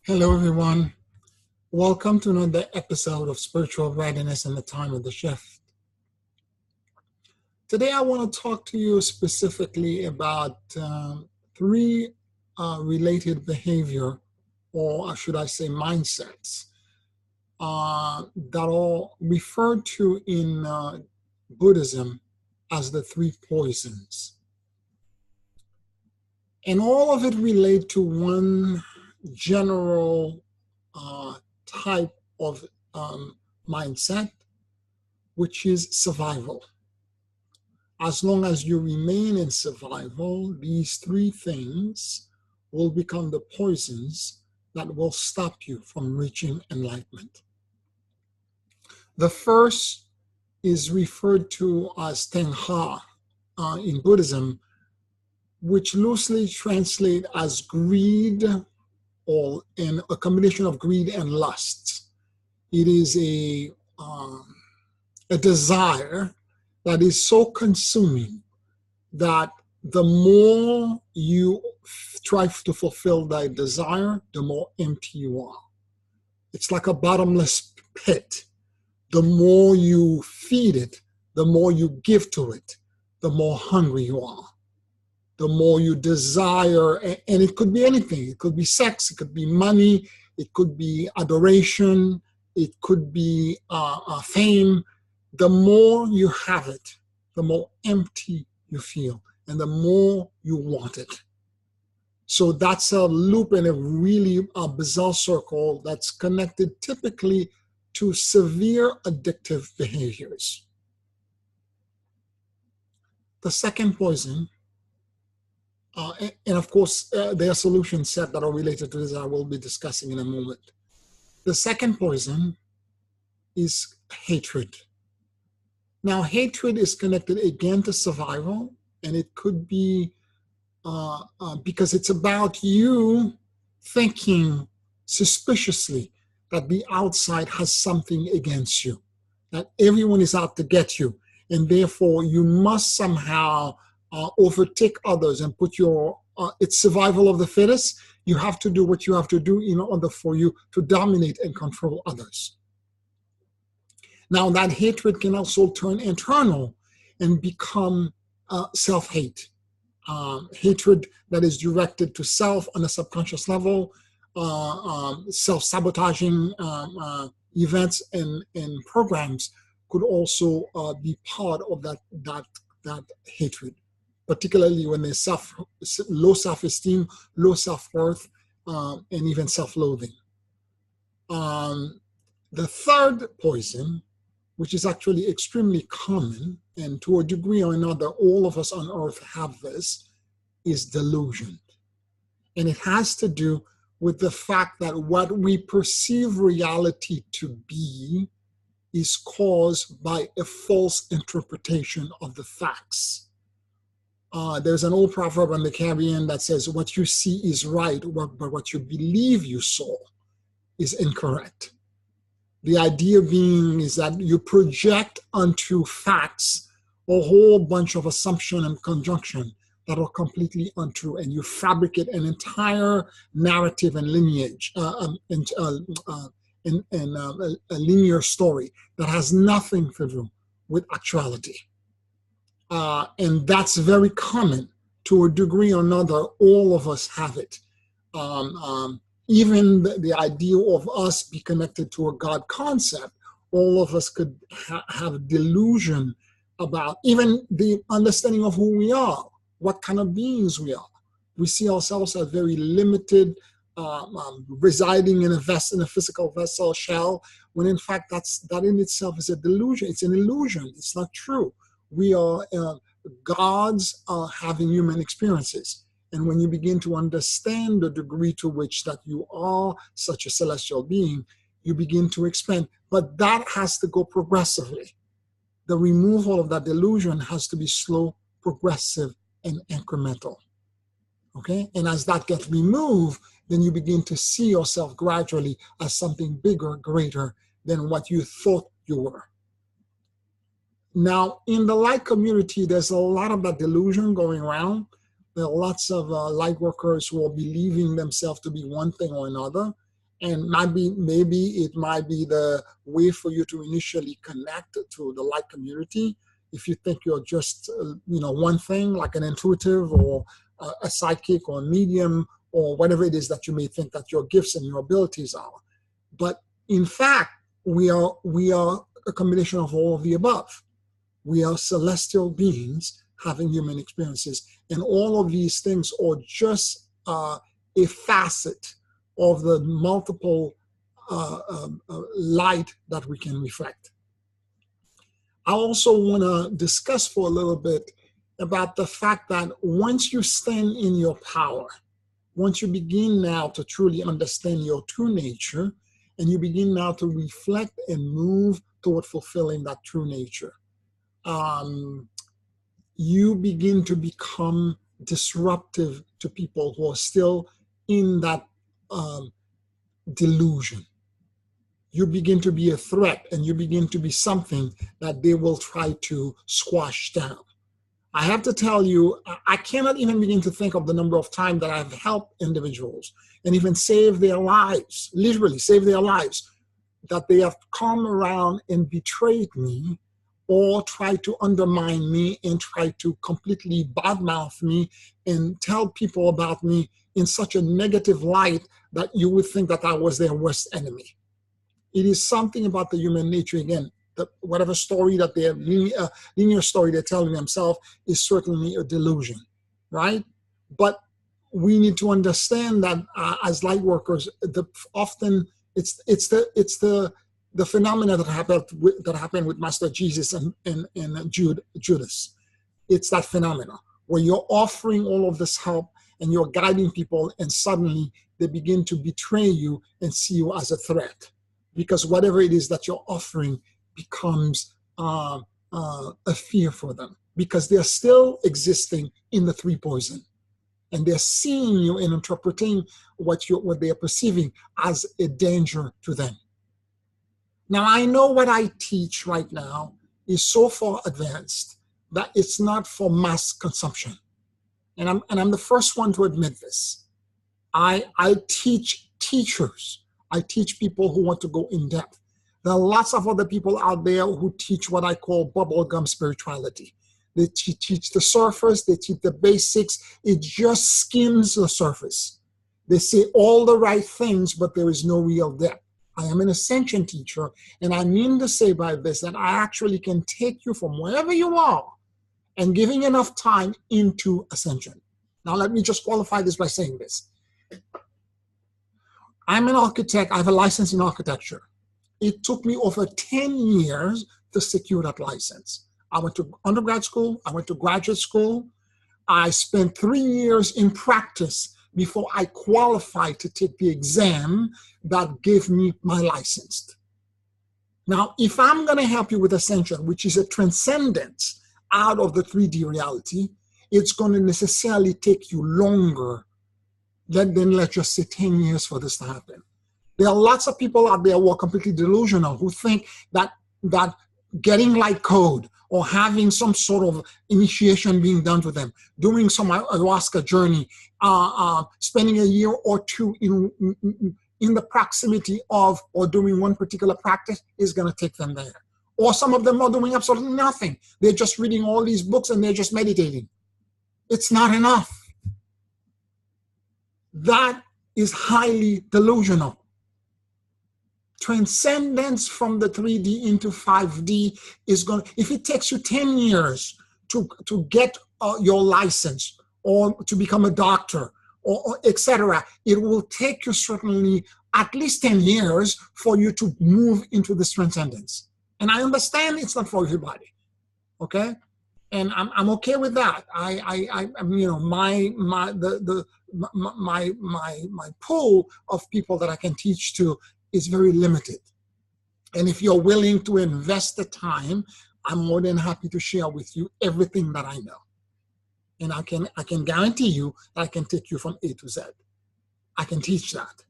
Hello, everyone. Welcome to another episode of Spiritual Readiness in the Time of the Shift. Today, I want to talk to you specifically about three related behavior, or should I say mindsets, that are referred to in Buddhism as the three poisons. And all of it relate to one general type of mindset, which is survival. As long as you remain in survival, these three things will become the poisons that will stop you from reaching enlightenment. The first is referred to as Tengha in Buddhism, which loosely translate as greed, or in a combination of greed and lust. It is a desire that is so consuming that the more you try to fulfill that desire, the more empty you are. It's like a bottomless pit. The more you feed it, the more you give to it, the more hungry you are. The more you desire, and it could be anything. It could be sex, it could be money, it could be adoration, it could be fame. The more you have it, the more empty you feel, and the more you want it. So that's a loop and a really bizarre circle that's connected typically to severe addictive behaviors. The second poison, and of course, there are solution set that are related to this I will be discussing in a moment. The second poison is hatred. Now, hatred is connected again to survival, and it could be because it's about you thinking suspiciously that the outside has something against you, that everyone is out to get you, and therefore you must somehow overtake others and put your, it's survival of the fittest. You have to do what you have to do in order for you to dominate and control others. Now, that hatred can also turn internal and become self-hate. Hatred that is directed to self on a subconscious level, self-sabotaging events and programs could also be part of that hatred, particularly when there's low self-esteem, low self-worth, and even self-loathing. The third poison, which is actually extremely common, and to a degree or another, all of us on earth have this, is delusion. And it has to do with the fact that what we perceive reality to be is caused by a false interpretation of the facts. There's an old proverb in the Caribbean that says, what you see is right, but what you believe you saw is incorrect. The idea being is that you project onto facts a whole bunch of assumption and conjunction that are completely untrue, and you fabricate an entire narrative and lineage and a linear story that has nothing to do with actuality. And that's very common. To a degree or another, all of us have it. Even the idea of us be connected to a God concept, all of us could have delusion about even the understanding of who we are, what kind of beings we are. We see ourselves as very limited, residing in a physical vessel shell, when in fact that in itself is a delusion. It's an illusion. It's not true. We are gods having human experiences. And when you begin to understand the degree to which that you are such a celestial being, you begin to expand. But that has to go progressively. The removal of that delusion has to be slow, progressive, and incremental. Okay? And as that gets removed, then you begin to see yourself gradually as something bigger, greater than what you thought you were. Now, in the light community, there's a lot of that delusion going around. There are lots of light workers who are believing themselves to be one thing or another, And maybe it might be the way for you to initially connect to the light community. If you think you're just, one thing, like an intuitive or a psychic or a medium or whatever it is that you may think that your gifts and your abilities are. But in fact, we are a combination of all of the above. We are celestial beings having human experiences. And all of these things are just a facet of the multiple light that we can reflect. I also want to discuss for a little bit about the fact that once you stand in your power, once you begin now to truly understand your true nature, and you begin now to reflect and move toward fulfilling that true nature, you begin to become disruptive to people who are still in that delusion. You begin to be a threat, and you begin to be something that they will try to squash down. I have to tell you, I cannot even begin to think of the number of times that I've helped individuals and even saved their lives, literally saved their lives, that they have come around and betrayed me or tried to undermine me and try to completely badmouth me and tell people about me in such a negative light that you would think that I was their worst enemy. It is something about the human nature, again, whatever story that they're, linear story they're telling themselves is certainly a delusion, right? But we need to understand that as light workers, often it's the phenomena that happened with Master Jesus and Judas. It's that phenomena where you're offering all of this help and you're guiding people, and suddenly they begin to betray you and see you as a threat, because whatever it is that you're offering becomes a fear for them, because they're still existing in the three poison, and they're seeing you and interpreting what they're perceiving as a danger to them. Now, I know what I teach right now is so far advanced that it's not for mass consumption, and I'm the first one to admit this. I teach teachers. I teach people who want to go in depth. There are lots of other people out there who teach what I call bubblegum spirituality. They teach the surface, they teach the basics. It just skims the surface. They say all the right things, but there is no real depth. I am an ascension teacher, and I mean to say by this that I actually can take you from wherever you are and giving enough time into ascension. Now, let me just qualify this by saying this. I'm an architect. I have a license in architecture. It took me over 10 years to secure that license. I went to undergrad school. I went to graduate school. I spent 3 years in practice before I qualified to take the exam that gave me my license. Now, if I'm going to help you with ascension, which is a transcendence out of the 3D reality, it's going to necessarily take you longer than let's just say 10 years for this to happen. There are lots of people out there who are completely delusional, who think that getting light code or having some sort of initiation being done to them, doing some ayahuasca journey, spending a year or two in the proximity of or doing one particular practice is going to take them there. Or some of them are doing absolutely nothing. They're just reading all these books and they're just meditating. It's not enough. That is highly delusional. Transcendence from the 3D into 5D is going to, if it takes you 10 years to get your license or to become a doctor or etc., it will take you certainly at least 10 years for you to move into this transcendence. And I understand it's not for everybody, okay? And I'm okay with that. My pool of people that I can teach to is very limited. And if you're willing to invest the time, I'm more than happy to share with you everything that I know. And I can guarantee you that I can take you from A to Z. I can teach that.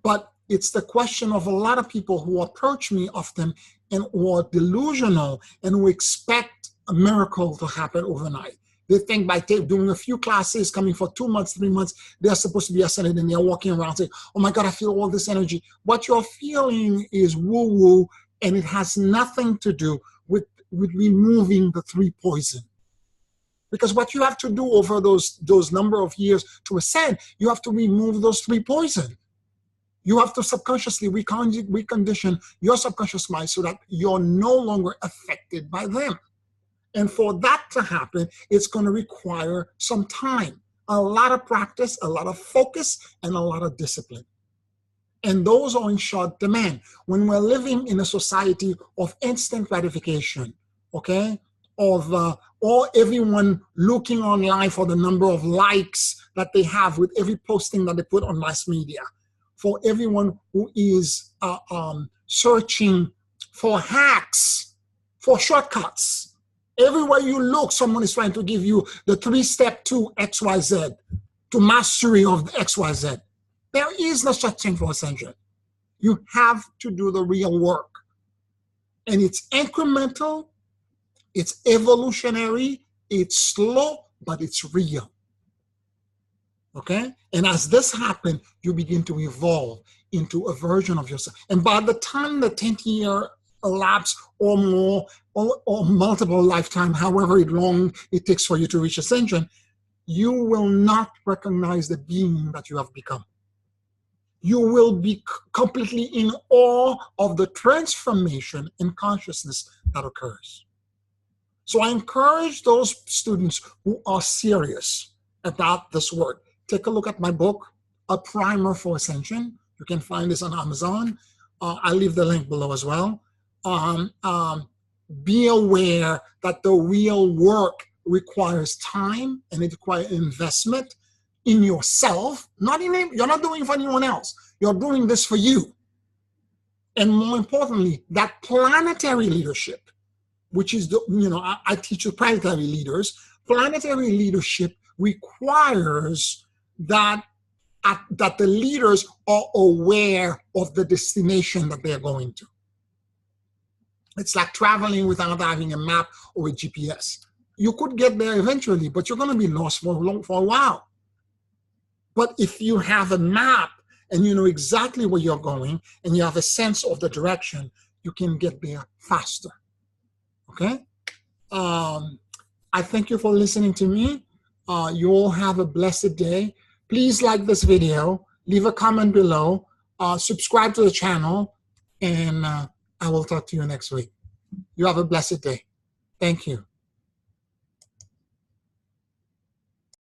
But it's the question of a lot of people who approach me often and who are delusional and who expect a miracle to happen overnight. They think by doing a few classes, coming for 2 months, 3 months, they're supposed to be ascended, and they're walking around saying, oh my God, I feel all this energy. What you're feeling is woo-woo, and it has nothing to do with removing the 3 poison. Because what you have to do over those number of years to ascend, you have to remove those 3 poison. You have to subconsciously recondition your subconscious mind so that you're no longer affected by them. And for that to happen, it's going to require some time, a lot of practice, a lot of focus, and a lot of discipline. And those are in short demand. When we're living in a society of instant gratification, okay, of or everyone looking online for the number of likes that they have with every posting that they put on mass media, for everyone who is searching for hacks, for shortcuts. Everywhere you look, someone is trying to give you the 3-step to XYZ, to mastery of the XYZ. There is no such thing for ascension. You have to do the real work. And it's incremental, it's evolutionary, it's slow, but it's real. Okay? And as this happens, you begin to evolve into a version of yourself. And by the time the 10th year elapse or more, or multiple lifetime, however long it takes for you to reach ascension, you will not recognize the being that you have become. You will be completely in awe of the transformation in consciousness that occurs. So I encourage those students who are serious about this work. Take a look at my book, A Primer for Ascension. You can find this on Amazon. I'll leave the link below as well. Be aware that the real work requires time and it requires investment in yourself. You're not doing it for anyone else. You're doing this for you. And more importantly, that planetary leadership, which is I teach you planetary leaders. Planetary leadership requires that the leaders are aware of the destination that they're going to. It's like traveling without having a map or a GPS. You could get there eventually, but you're going to be lost for a while. But if you have a map and you know exactly where you're going and you have a sense of the direction, you can get there faster. Okay? I thank you for listening to me. You all have a blessed day. Please like this video, leave a comment below, subscribe to the channel, and I will talk to you next week. You have a blessed day. Thank you.